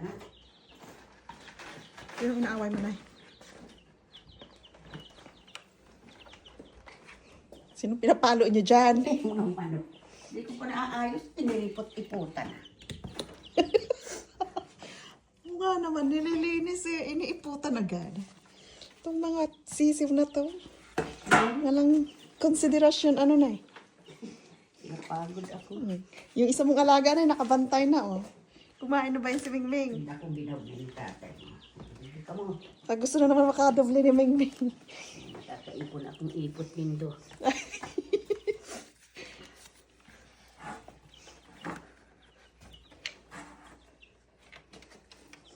na. Yung inaaway mo na. Sino pinapalo niyo dyan? Unang ano. Hindi ko pa naaayos, tiniripot-iputan. Nga naman, nililinis eh. Iniiputan agad. Itong mga sisiw na to. Walang konsiderasyon, ano na eh. Napagod ako. Yung isa mong alaga na, nakabantay na oh. Kumain na ba yung si Mingming? Hindi akong binawin ng tatay. Hindi ka mo. Pag gusto na naman makadoble ni Mingming. Nakakaipon akong ipot nindo.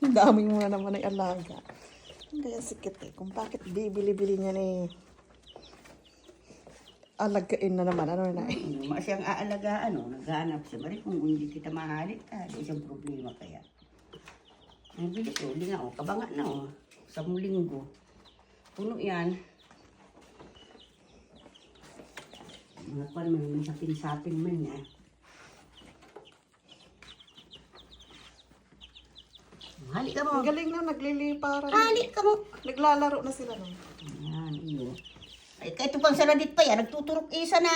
Ang dami mo na naman ay alaga. Kaya sikit eh. Kung bakit bibili-bili niya ni alagain na naman. Ano na eh. Siyang aalagaan, naghahanap siya. Mari kung hindi kita mahalit, di isang problema kaya. Ang bilis, hindi nga, kabanga na, sa linggo. Puno yan. Mga kwan, may sapin-sapin man yan. Hali ka mo. Ang galing na, nagliliparan. Hali ka mo. Naglalaro na sila nun. Yan, iyo. Ay, kahit pang saradit pa yan, nagtuturok isa na.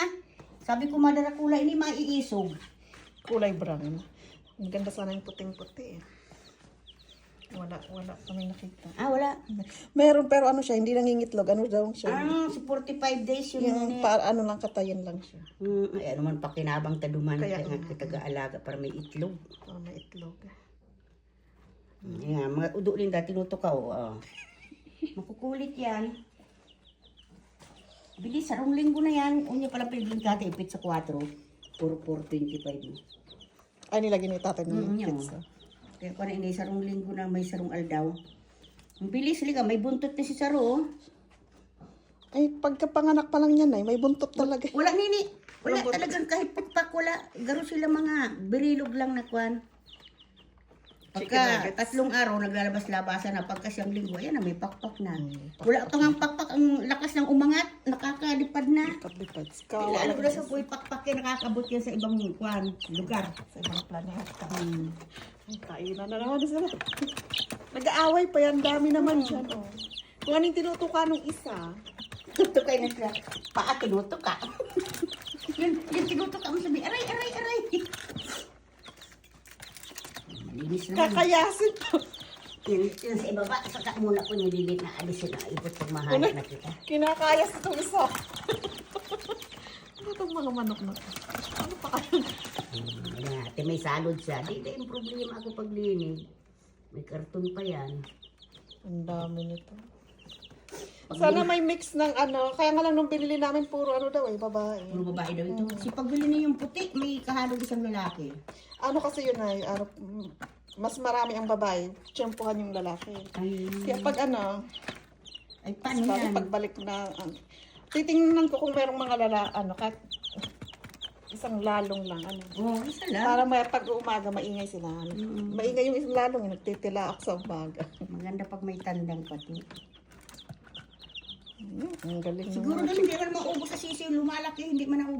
Sabi ko, madara kulay, hindi maiisog. Kulay brown. Ang ganda sana yung puting-puti eh. Wala kami nakita. Wala. Meron pero ano siya, hindi nangingitlog. Ano daw siya? Si 45 days yun. Yung ano lang, katayin lang siya. Ay, ano man pakinabang taduman. Kaya Kaya nga taga-alaga para may itlog. Para may itlog. Yan, mga udo din dati tinutukaw. Makukulit yan. Bilis, sarong linggo na yan. Unya pala piling kate, ipit sa 4. 4.25. Ay, nilagyan ni tatay ng Yun. pizza. Kaya kung hindi sarong linggo na may sarong aldaw. Ang bilis, liga, may buntot na si Saro. Ay, pagkapanganak pa lang yan ay, may buntot talaga. Wala nini. Wala Walang buntot. talagang kahit pakpak, wala. Garo sila mga berilog lang na kwan. Chicken Pagka nuggets. 3 araw naglalabas-labasan na pagka siyang linggo, ayan na may pakpak na. Wala pa nga pakpak, ang lakas ng umangat, nakakalipad na. Kablipad. Ano ko na sa buhay pakpak yan, nakakabot yan sa ibang kwan, lugar. Sa ibang planeta. Ay, kainan na naman sila. Nag-aaway pa yan, dami naman dyan. Oh. Kung anong tinutuka nung isa. Tutukay na sila. Paa, tinutuka. Yung tinutuka mo sabi, aray, aray, aray. Malinis naman. Kakayasin to. Yun sa ibaba, saka muna ko nililit na alisin na ibot pag mahanap na kita. Kinakayas itong isa. Ano itong mga manok na to? Ano pa kayo? Ate, may salod siya. Di yung problema ako paglinig. May karton pa yan. Ang dami nito. Sana may mix ng ano. Kaya nga lang nung binili namin puro ano daw eh, babae. Puro babae daw ito. Kasi pagbili niya yung puti, may kahalog isang lalaki. Ano kasi yun ay, ano, mas marami ang babae, tiyempuhan yung lalaki. Ay, Kaya pag ano, ay paano yan? pagbalik na, titingnan ko kung merong mga ano, kahit isang lalong lang, ano. Isa lang. Para may pag umaga, maingay sila. Ano. Maingay yung isang lalong, nagtitilaak sa umaga. Maganda pag may tandang pati. Ang galing Siguro naman. doon hindi man maubos sa sisiyo, lumalaki, hindi man naubos.